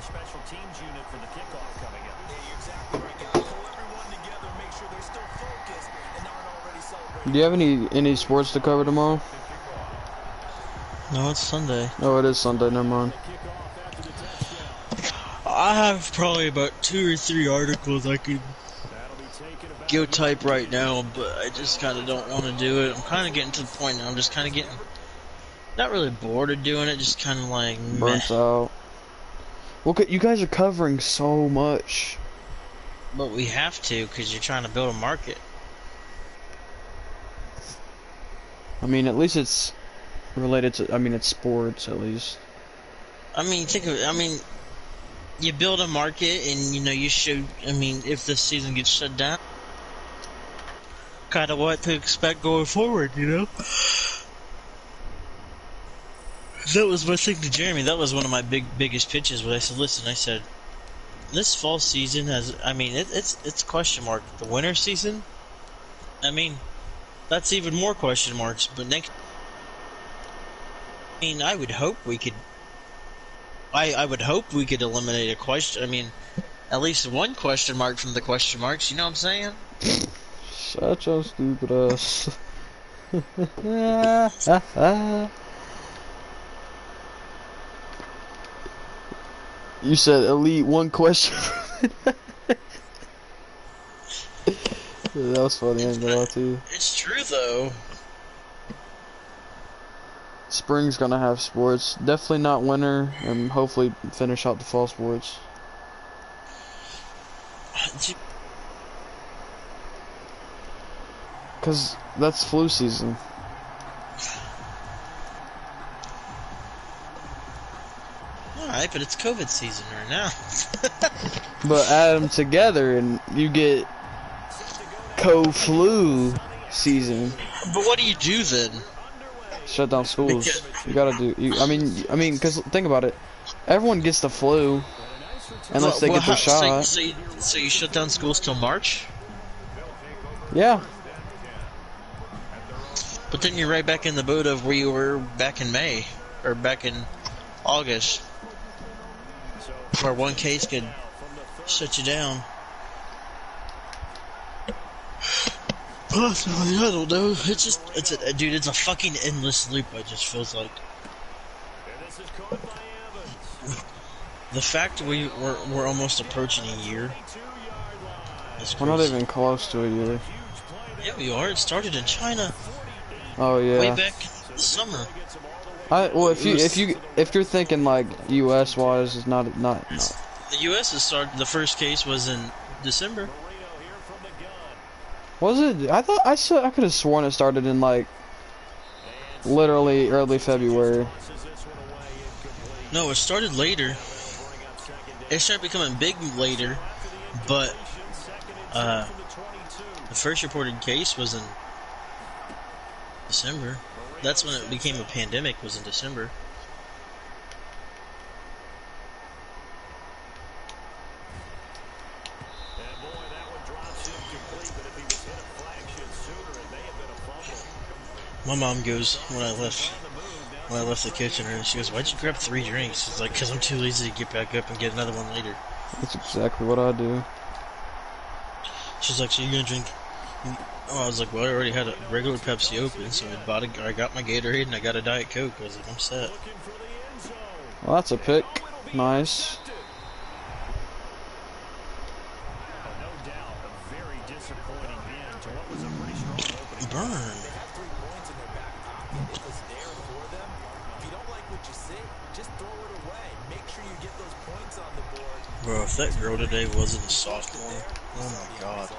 the special teams unit for the kickoff coming up. Yeah, you're exactly right, guys. Pull everyone together, make sure they're still focused and aren't already celebrating. Do you have any sports to cover tomorrow? No, it's Sunday. Oh, it is Sunday. Never mind. I have probably about 2 or 3 articles I could go type right now, but I just kind of don't want to do it. I'm kind of getting to the point now. I'm just kind of getting not really bored of doing it, just kind of like burnt out. Well, you guys are covering so much. But we have to, because you're trying to build a market. I mean, at least it's related to. I mean, it's sports at least. I mean, think of it. I mean, you build a market, and you know you should. I mean, if this season gets shut down, kind of what to expect going forward. You know. That was my thing to Jeremy. That was one of my biggest pitches. When I said, "Listen," I said, "This fall season has. I mean, it's question mark. The winter season. I mean, that's even more question marks. But next, I mean, I would hope we could. I would hope we could eliminate a question. I mean, at least one question mark from the question marks. You know what I'm saying? Such a stupid ass. You said elite one question. Yeah, that was funny. I ain't gonna lie to you. It's true though. Spring's gonna have sports. Definitely not winter, and hopefully finish out the fall sports. Cause that's flu season. Alright, but it's COVID season right now. But add them together and you get co-flu season. But what do you do then? Shut down schools. You gotta do. I mean, cause think about it. Everyone gets the flu unless they get their shot. So you shut down schools till March? Yeah. But then you're right back in the boat of where you were back in May or back in August, where one case could shut you down. Possibly, I don't know. It's just, dude, it's a fucking endless loop. It just feels like. The fact we're almost approaching a year. We're not even close to a year. Yeah, we are. It started in China. Oh yeah. Way back in the summer. Well, if you're thinking like U.S. wise, it's not. The U.S. has started. The first case was in December. Was it? I thought I could have sworn it started in like literally early February. No, it started later. It started becoming big later, but the first reported case was in December. That's when it became a pandemic, was in December. My mom goes, when I left the kitchen, and she goes, "Why'd you grab 3 drinks?" It's like, "Cause I'm too lazy to get back up and get another one later." That's exactly what I do. She's like, "So you gonna drink?" Oh, I was like, "Well, I already had a regular Pepsi open, so I got my Gatorade and I got a Diet Coke." I was like, "I'm set." Well, that's a pick. Nice. Burn. Bro, if that girl today wasn't a sophomore, oh my god,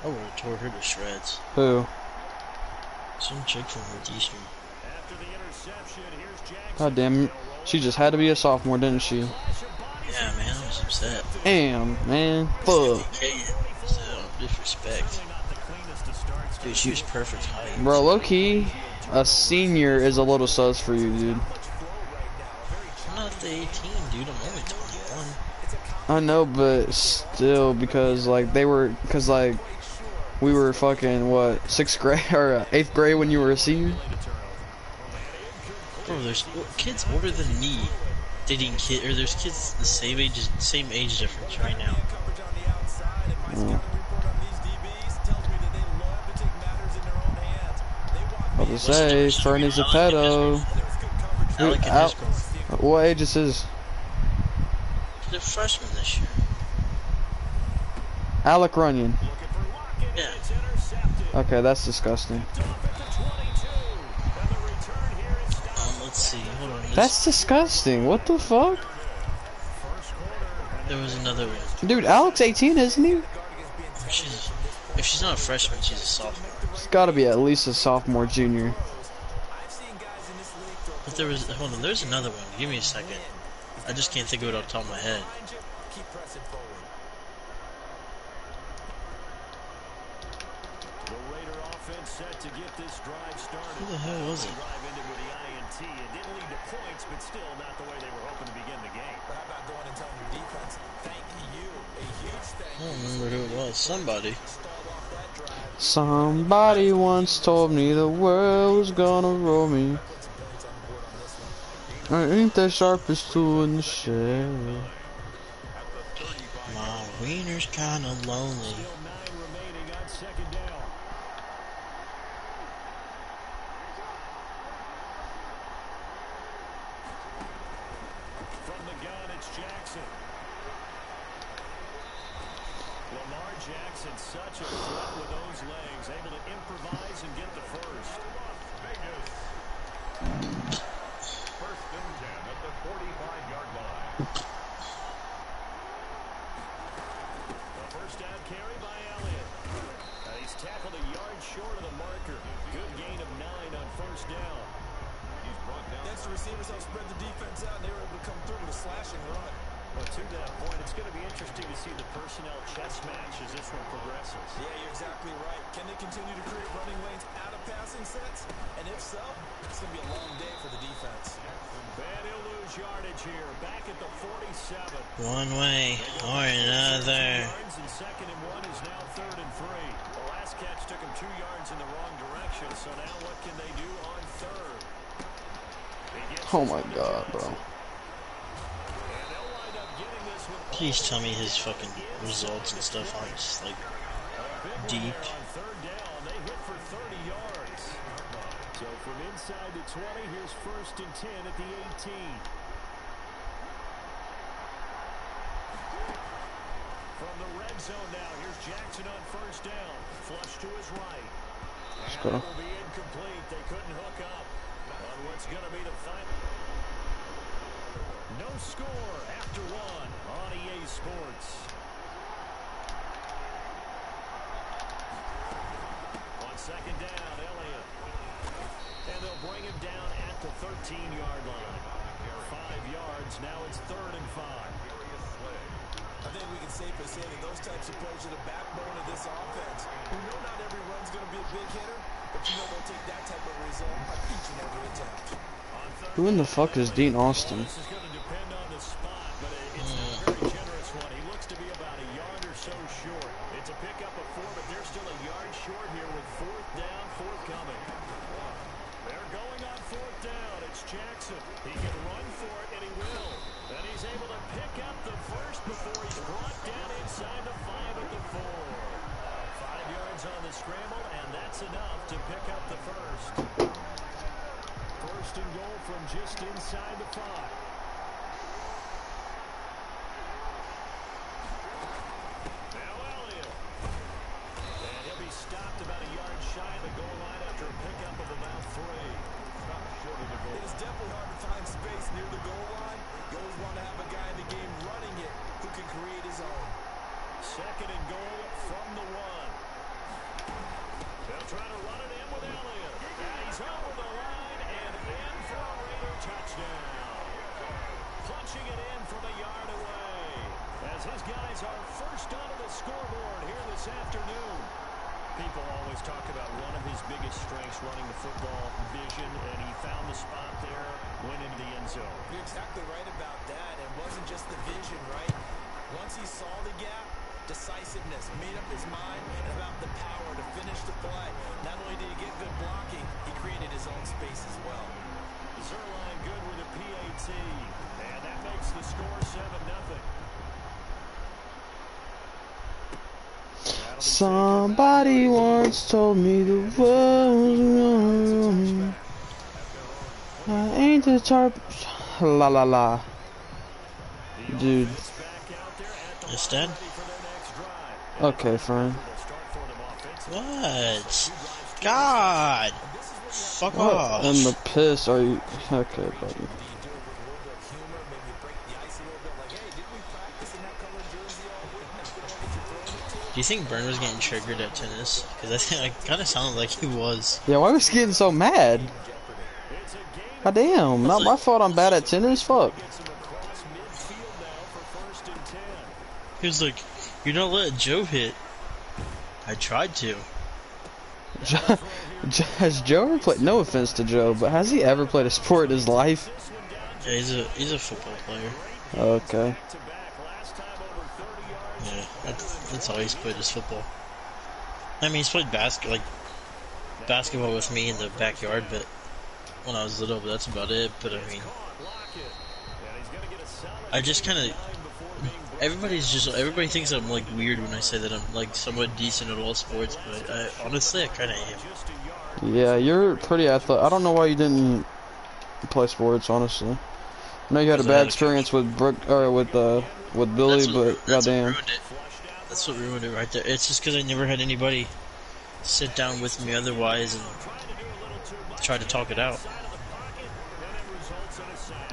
I would have tore her to shreds. Who? Some chick from Northeastern. God damn, she just had to be a sophomore, didn't she? Yeah, man, I was upset. Damn, man, fuck. Disrespect. Dude, she was perfect height. Bro, low key, a senior is a little sus for you, dude. I'm not the 18, dude. I'm only 21. I know, but still, because like we were fucking what, 6th grade or 8th grade when you were a senior. Bro, there's kids older than me dating kid, or there's kids the same age difference right now. About to What's the say, difference between Fernie's a Alec and his pedo. girlfriend? Who, Alec and his girlfriend. what age is his? They're freshmen this year. Alec Runyon. Yeah. Okay, that's disgusting. Let's see. Hold on. That's disgusting. What the fuck? There was another one. Dude, Alec's 18, isn't he? If she's not a freshman, she's a sophomore. She's got to be at least a sophomore, junior. But there was. Hold on. There's another one. Give me a second. I just can't think of it off the top of my head. Who the hell was it? I don't remember who it was. Somebody. Somebody once told me the world was gonna roll me. I ain't the sharpest tool in the shed. My wiener's kinda lonely. Such a threat with those legs, able to improvise and get the first. First and 10 at the 45-yard line. The first down carry by Elliott. He's tackled a yard short of the marker. Good gain of 9 on first down. He's brought down. Next, the receivers help spread the defense out, and they were able to come through with a slashing run. But to that point, it's going to be interesting to see the personnel chess match as this one progresses. Yeah, you're exactly right. Can they continue to create running lanes out of passing sets? And if so, it's going to be a long day for the defense. And he'll lose yardage here. Back at the 47. One way or another. And second and 1 is now 3rd and 3. The last catch took him 2 yards in the wrong direction. So now what can they do on 3rd? Oh my god, bro. Please tell me his fucking results and stuff aren't just like deep. So from inside the 20, here's 1st and 10 at the 18. From the red zone now, here's Jackson on 1st down. Flush to his right. Let's And go. that will be incomplete. They couldn't hook up on what's going to be the final. No score after 1 on EA Sports. On 2nd down, Elliott. And they'll bring him down at the 13-yard line. 5 yards, now it's 3rd and 5. I think we can safely say that those types of plays are the backbone of this offense. We know not every run's going to be a big hitter, but you know they'll take that type of result on each and every attempt. Who in the fuck is Dean Austin? This is going to depend on the spot, but it's not a very generous one. He looks to be about a yard or so short. It's a pickup of 4, but they're still a yard short here with 4th down, forthcoming. They're going on 4th down. It's Jackson. He can run for it, and he will. And he's able to pick up the first before he's brought down inside the 5 at the 4. 5 yards on the scramble, and that's enough to pick up the first. 1st and goal from just inside the 5. Now Elliott. And he'll be stopped about a yard shy of the goal line after a pickup of about 3. Short of the goal. It is definitely hard to find space near the goal line. You always want to have a guy in the game running it who can create his own. 2nd and goal from the 1. They'll try to run it in with Elliott. And he's over the line and in for a Raider touchdown. Punching it in from a yard away. As his guys are first onto the scoreboard here this afternoon. People always talk about one of his biggest strengths running the football, vision, and he found the spot there, went into the end zone. You're exactly right about that. It wasn't just the vision, right? Once he saw the gap, decisiveness, made up his mind, and about the power to finish the play. Not only did he get good blocking, he created his own space as well. Zerline good with a PAT. And that's Somebody once told me the world's wrong. I ain't the type. La la la. Dude. It's dead? Okay, fine. What? God! Fuck What off. in the piss are you? Okay, buddy. Do you think Burn was getting triggered at tennis? Because I think it kind of sounded like he was. Yeah, why was he getting so mad? God damn, not my fault I'm bad at tennis, fuck. He was like, you're not letting Joe hit. I tried to. Has Joe ever played, no offense to Joe, but has he ever played a sport in his life? Yeah, he's a football player. Okay. Yeah, that's all he's played is football. I mean, he's played basketball with me in the backyard, but when I was little, but that's about it. But I mean, I just kind of, everybody thinks I'm like weird when I say that I'm like somewhat decent at all sports, but honestly, I kind of am. Yeah, you're pretty athletic. I don't know why you didn't play sports, honestly. I know you had a bad experience with Brooke, or with Billy, but goddamn. That's what ruined it right there. It's just because I never had anybody sit down with me otherwise and try to talk it out.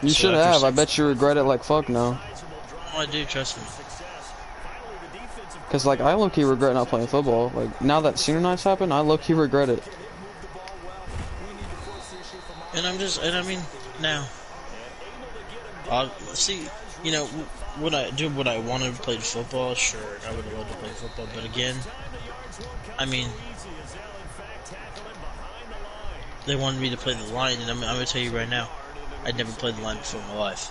You should have. I bet you regret it like fuck now. Oh, I do, trust me. Cause like I low-key regret not playing football. Like now that senior nights happen, I low-key regret it. And I mean, now, see, you know, would I want to play football? Sure, I would love to play football, but again, I mean, they wanted me to play the line, and I'm gonna tell you right now, I'd never played the line before in my life.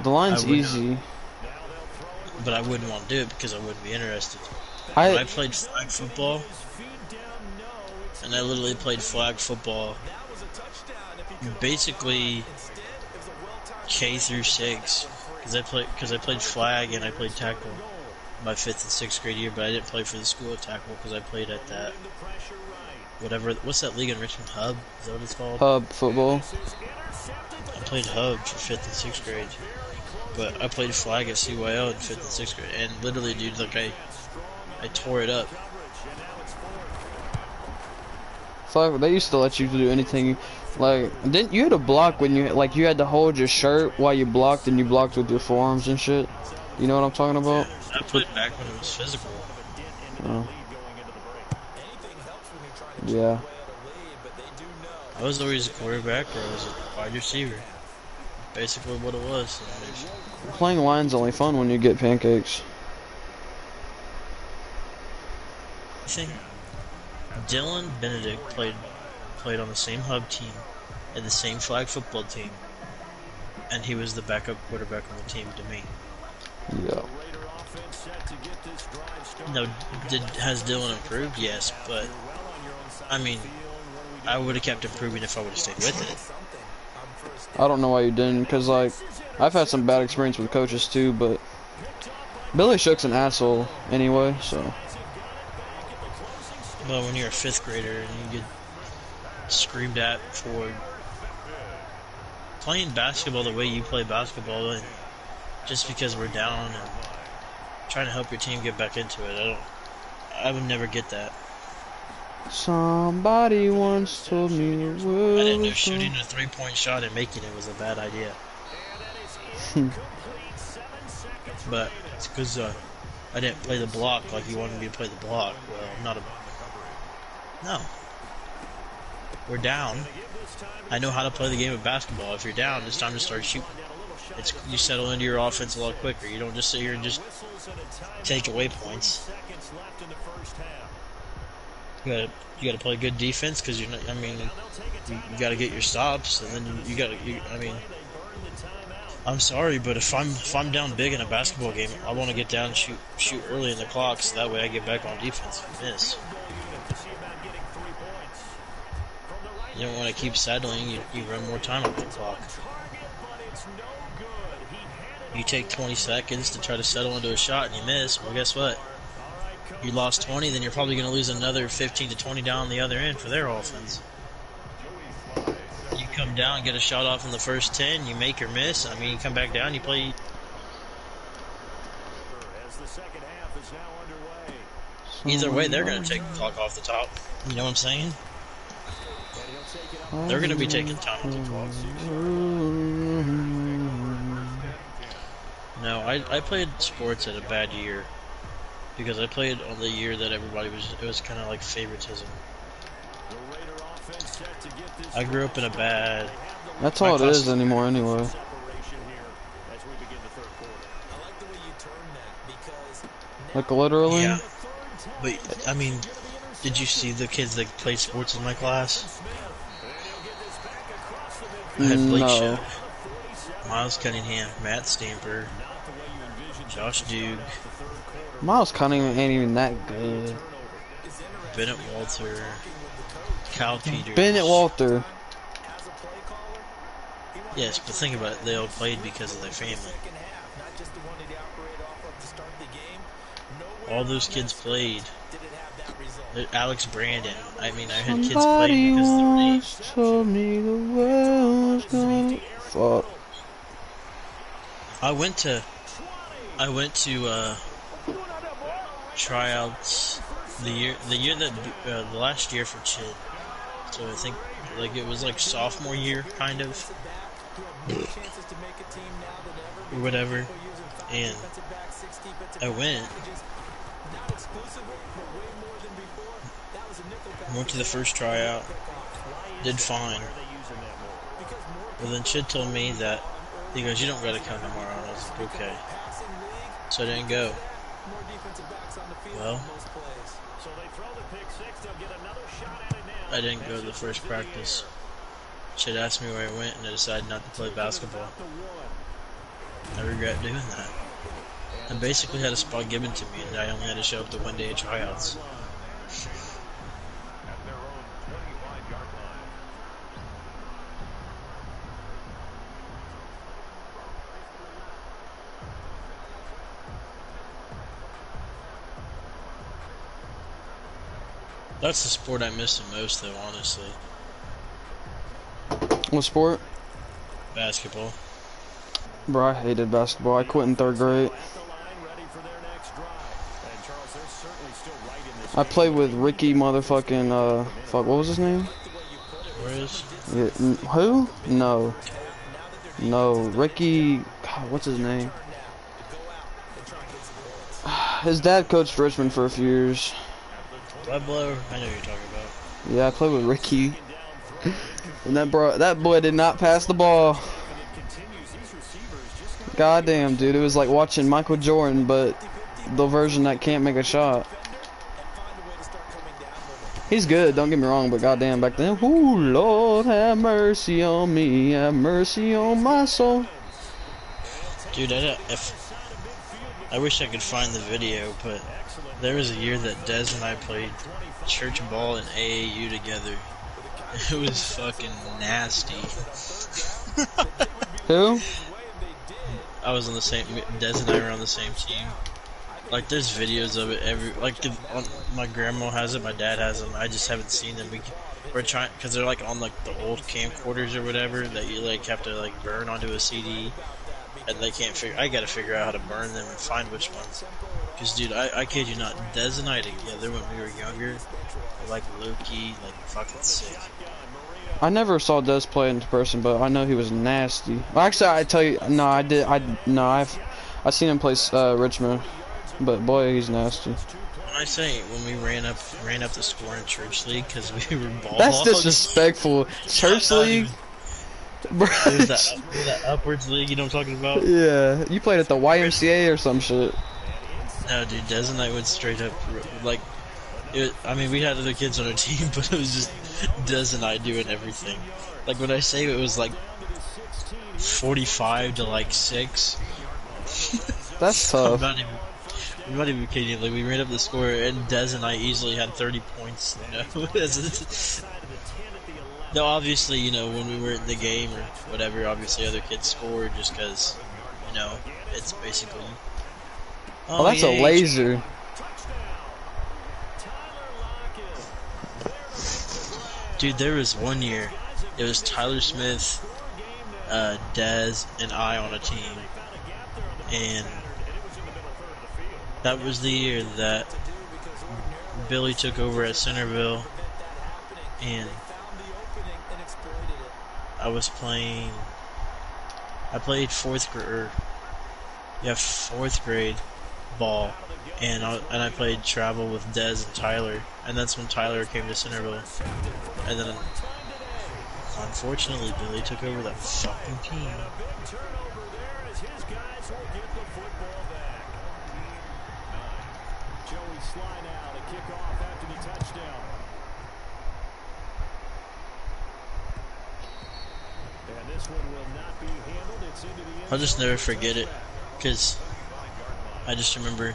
The line's easy, but I wouldn't want to do it because I wouldn't be interested. When I played flag football, and I literally played flag football, basically K through 6, because I played flag and I played tackle my 5th and 6th grade year, but I didn't play for the school at tackle because I played at that what's that league in Richmond, Hub? Is that what it's called? Hub football. I played Hub for 5th and 6th grade, but I played flag at CYO in 5th and 6th grade, and literally, dude, like I tore it up. Fuck, they used to let you do anything. Like, didn't you had to block when you you had to hold your shirt while you blocked, and you blocked with your forearms and shit? You know what I'm talking about? I played back when it was physical. Oh. Yeah. I was always a quarterback or I was a wide receiver. Basically what it was. Playing line's only fun when you get pancakes. I think Dylan Benedict played on the same Hub team and the same flag football team, and he was the backup quarterback on the team to me. Yeah. Now, has Dylan improved? Yes, but I mean, I would have kept improving if I would have stayed with it. I don't know why you didn't, because like I've had some bad experience with coaches too, but Billy Shook's an asshole anyway, so. Well, when you're a 5th grader and you get screamed at for playing basketball the way you play basketball, and just because we're down and trying to help your team get back into it, I would never get that. Somebody once told me the world. I didn't know shooting a 3-point shot and making it was a bad idea. But it's because I didn't play the block like you wanted me to play the block. Well, I'm not a... No. We're down. I know how to play the game of basketball. If you're down, it's time to start shooting. You settle into your offense a lot quicker. You don't just sit here and just take away points. You gotta play good defense because you gotta get your stops, and then I mean, I'm sorry, but if I'm down big in a basketball game, I want to get down and shoot early in the clock, so that way I get back on defense and miss. You don't want to keep settling. You run more time on the clock. You take 20 seconds to try to settle into a shot and you miss. Well, guess what? You lost 20, then you're probably going to lose another 15 to 20 down the other end for their offense. You come down, get a shot off in the first 10, you make or miss. I mean, you come back down, you play. Either way, they're going to take the clock off the top. You know what I'm saying? They're going to be taking time. No, I played sports at a bad year. Because I played on the year that everybody was, it was kind of like favoritism. I grew up in a bad... That's all it is anymore anyway. Like literally? Yeah. But, I mean, did you see the kids that played sports in my class? I had Blake No. Show, Miles Cunningham, Matt Stamper, Josh Duke, Miles Cunningham ain't even that good. Bennett Walter, Kyle Peters. Bennett Walter. Yes, but think about it, they all played because of their family. All those kids played. Alex Brandon. I mean, I had kids playing because of their names. Told me the world was gonna fuck. I went to tryouts the last year for Chid. So I think like it was like sophomore year kind of or whatever, and I went to the first tryout, did fine. Well, then Chid told me that he goes, "You don't gotta come tomorrow," and I was like, "Okay." So I didn't go. Well, I didn't go to the first practice. Chid asked me where I went, and I decided not to play basketball. I regret doing that. I basically had a spot given to me, and I only had to show up to one day of tryouts. That's the sport I miss the most, though, honestly. What sport? Basketball. Bro, I hated basketball. I quit in 3rd grade. I played with Ricky motherfucking, fuck, what was his name? Whereas? Yeah, who? No. No, Ricky, God, what's his name? His dad coached Richmond for a few years. Blow, I know who you're talking about. Yeah, I played with Ricky. And that boy did not pass the ball. Goddamn, dude, it was like watching Michael Jordan, but the version that can't make a shot. He's good, don't get me wrong, but goddamn, back then, ooh, Lord, have mercy on me, have mercy on my soul. Dude, I wish I could find the video, but there was a year that Dez and I played church ball and AAU together. It was fucking nasty. Who? I was on the same. Dez and I were on the same team. Like, there's videos of it my grandma has it, my dad has them. I just haven't seen them. We're trying because they're like on like the old camcorders or whatever that you like have to like burn onto a CD, and they can't figure. I gotta figure out how to burn them and find which ones. Cause dude, I kid you not, Dez and I together when we were younger, were like low-key, like fucking sick. I never saw Des play in person, but I know he was nasty. Well, actually, I tell you, no, I did. I've seen him play Richmond, but boy, he's nasty. When I say when we ran up the score in church league because we were ball That's hogs. Disrespectful. Church league. Bro, it was that upwards league, you know what I'm talking about? Yeah, you played at the YMCA or some shit. No, dude, Des and I went straight up, like, I mean, we had other kids on our team, but it was just Des and I doing everything. Like, when I say it was, like, 45 to, like, 6. That's tough. I'm not even kidding you. Like, we ran up the score, and Des and I easily had 30 points, you know? No, obviously, you know, when we were in the game or whatever, obviously other kids scored just because, you know, it's basically... Oh, that's a laser. Dude, there was one year. It was Tyler Smith, Dez, and I on a team. And that was the year that Billy took over at Centerville. And I played fourth grade ball. And I played travel with Dez and Tyler. And that's when Tyler came to Centerville. And then, unfortunately, Billy took over that fucking team. I'll just never forget it, because I just remember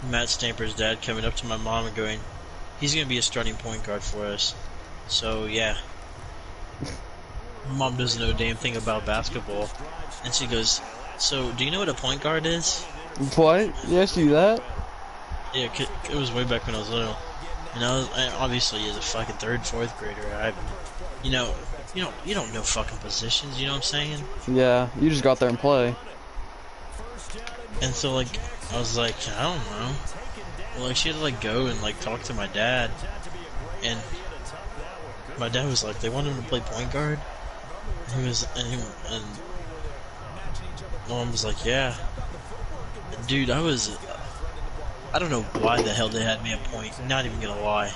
Matt Stamper's dad coming up to my mom and going, he's going to be a starting point guard for us. So, yeah. Mom doesn't know a damn thing about basketball. And she goes, so, do you know what a point guard is? What? You asked you that? Yeah, it was way back when I was little. And I obviously, as a fucking third, fourth grader, you don't know fucking positions, you know what I'm saying? Yeah, you just got there and play. And so, like, I was like, I don't know. Well, like, she had to, like, go and, like, talk to my dad. And my dad was like, they want him to play point guard? And Mom was like, yeah. Dude, I don't know why the hell they had me at point. Not even gonna lie.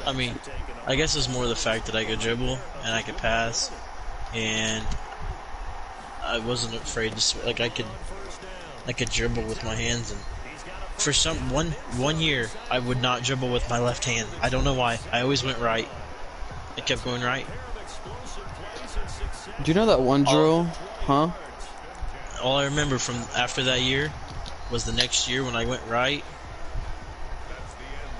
I mean, I guess it's more the fact that I could dribble and I could pass, and I wasn't afraid to like I could dribble with my hands. And for one year, I would not dribble with my left hand. I don't know why. I always went right. I kept going right. Do you know that one drill? Huh? All I remember from after that year was the next year when I went right,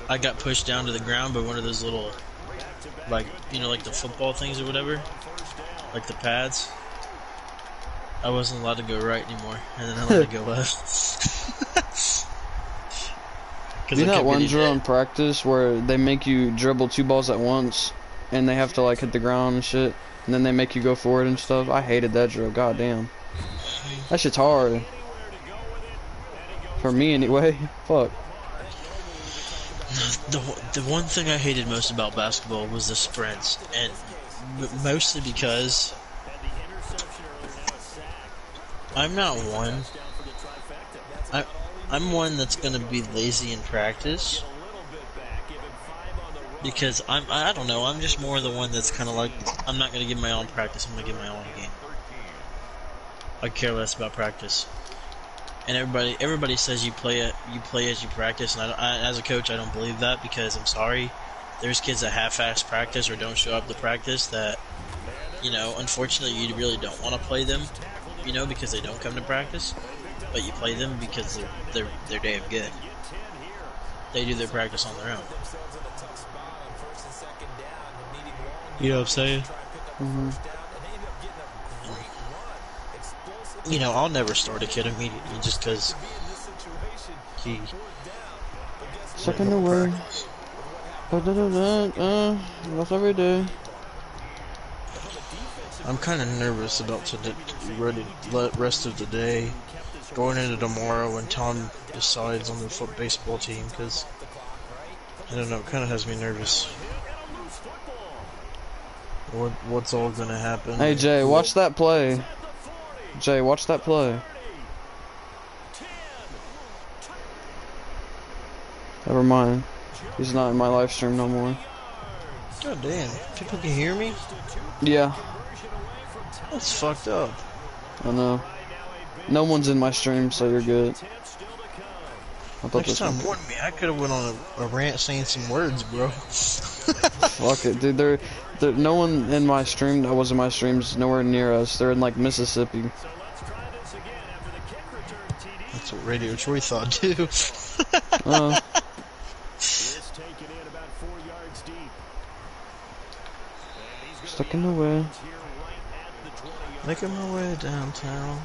I got pushed down to the ground by one of those little, like, you know, like the football things or whatever, like the pads. I wasn't allowed to go right anymore, and then I allowed to go left. You know that one drill in practice where they make you dribble 2 balls at once, and they have to, like, hit the ground and shit, and then they make you go forward and stuff? I hated that drill, goddamn. That shit's hard. For me, anyway. Fuck. The one thing I hated most about basketball was the sprints, and mostly because I'm not one. I'm one that's gonna be lazy in practice, because I don't know. I'm just more the one that's kind of like, I'm not gonna give my all in practice. I'm gonna give my all in the game. I care less about practice. And everybody says you play as you practice, and as a coach, I don't believe that, because I'm sorry, there's kids that half-ass practice or don't show up to practice that, you know, unfortunately you really don't want to play them, you know, because they don't come to practice, but you play them because they're damn good. They do their practice on their own. You know what I'm saying? Mm-hmm. You know, I'll never start a kid immediately just because he... Second away. That's every day. I'm kind of nervous about the rest of the day, going into tomorrow when Tom decides on the baseball team, because, I don't know, it kind of has me nervous. What's all going to happen? Hey, Jay, watch that play. Jay, watch that play. Never mind. He's not in my live stream no more. God damn. People can hear me? Yeah. That's fucked up. I know. No one's in my stream, so you're good. Next time, warn me. I could have went on a rant saying some words, bro. Fuck it, dude. No one in my stream that was in my streams nowhere near us. They're in, like, Mississippi. That's what Radio Troy thought, too. Stuck in the way. Making my way downtown.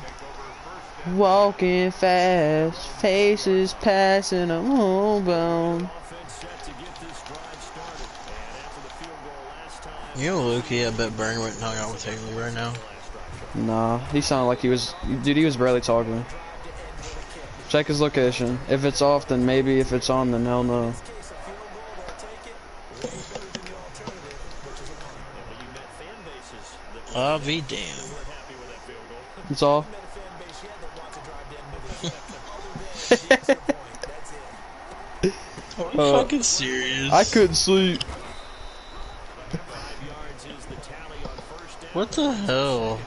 Walking fast, faces passing, I'm homebound. You know, Lukey, I bet Burn went and hung out with Haley right now. Nah, he sounded like he was, dude, he was barely talking. Check his location. If it's off, then maybe. If it's on, then hell no. I'll be damned. It's all. Are you fucking serious? I couldn't sleep. What the hell?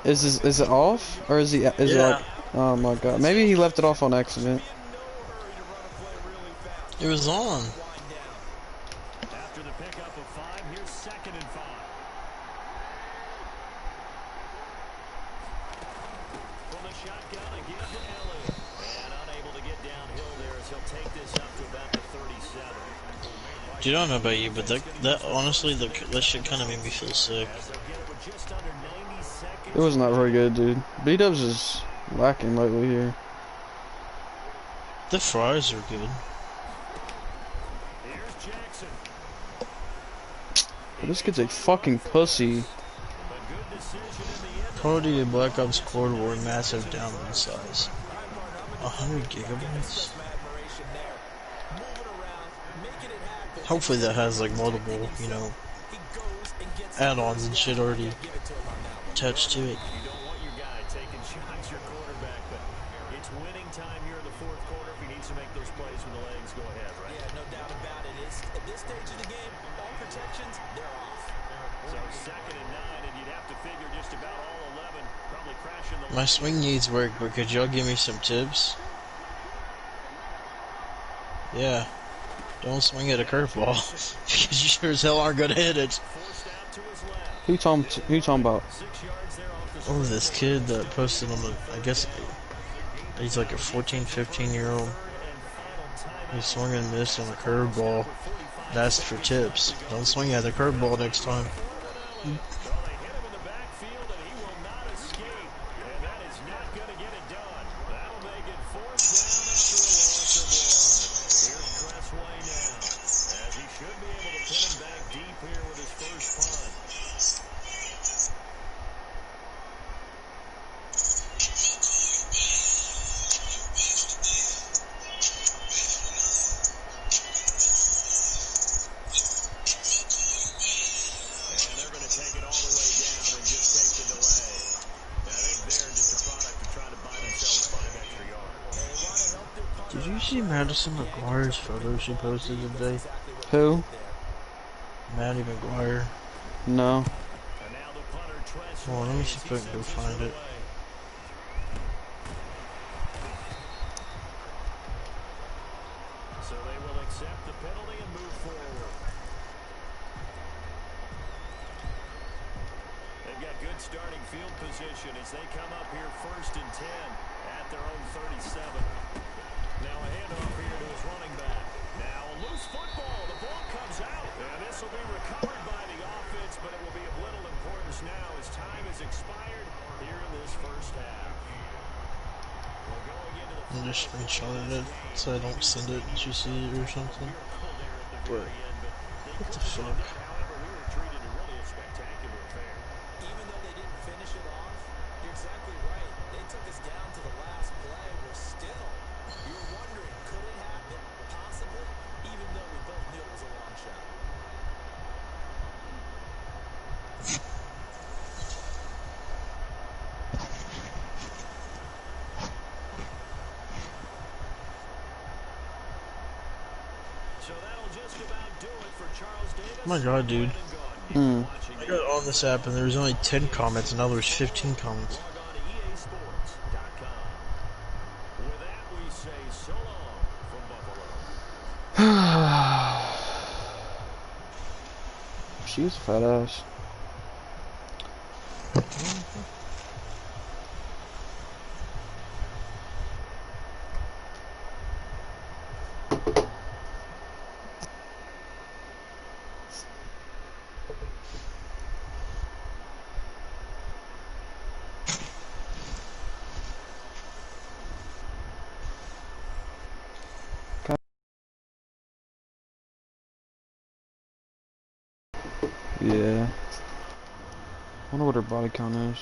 Is it off or is he? Is it like? Oh my god! Maybe he left it off on accident. It was on. After the pickup of 5, here's 2nd and 5. From the shotgun again to Elliott. And unable to get downhill there as he'll take this up to about the 37. Dude, I don't know about you, but that honestly, that shit kind of made me feel sick. It was not very good, dude. B-Dubs is lacking lately here. The fries are good. But this kid's a fucking pussy. Call of Duty Black Ops Cold War massive download size. 100 gigabytes? Hopefully that has like multiple, you know, add-ons and shit already attached to it. My swing needs work, but could y'all give me some tips? Yeah. Don't swing at a curveball, because you sure as hell aren't gonna hit it. Who you talking about? Oh, this kid that posted on the, I guess, he's like a 14, 15-year-old. He swung and missed on a curveball. And asked for tips. Don't swing at the curveball next time. Did you see Madison McGuire's photo she posted today? Who? Maddie McGuire. No. Well, let me see if I can go find it. So they will accept the penalty and move forward. They've got good starting field position as they come up here 1st and 10 at their own 37. Now a handoff here to his running back. Now a loose football. The ball comes out. And this will be recovered by the offense, but it will be of little importance now as time has expired here in this first half. I'm just screenshotting it so I don't send it to you see it or something. But, what the fuck? Oh my god, dude. I got on this app and there was only 10 comments and now there's 15 comments. She's a fat ass. Yeah. I wonder what her body count is.